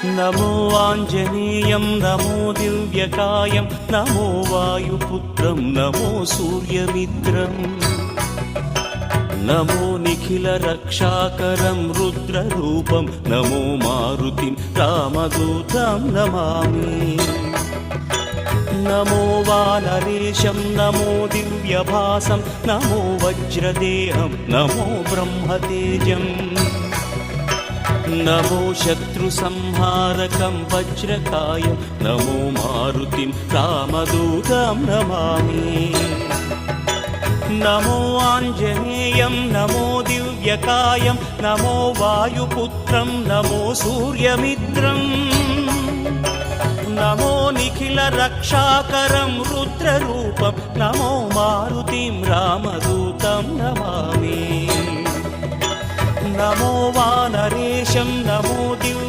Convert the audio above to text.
నమో ఆంజనేయం నమో దివ్యకాయం నమో వాయుపుత్రం నమో సూర్యమిత్రం నమో నిఖిల రక్షాకరం రుద్రరూపం నమో మారుతిం రామదూతం నమామి నమో వానరేశం నమో దివ్యభాసం నమో వజ్రదేహం నమో బ్రహ్మతేజం నమో శత్రు సంహారకం వజ్రకాయం నమో మారుతిం రామదూతం నమామి నమో ఆంజనేయం నమో దివ్యకాయం నమో వాయుపుత్రం నమో సూర్యమిత్రం నమో నిఖిల రక్షాకరం రుద్రరూపం నమో మారుతిం రామదూతం నమామి నమో వానరేశం నమో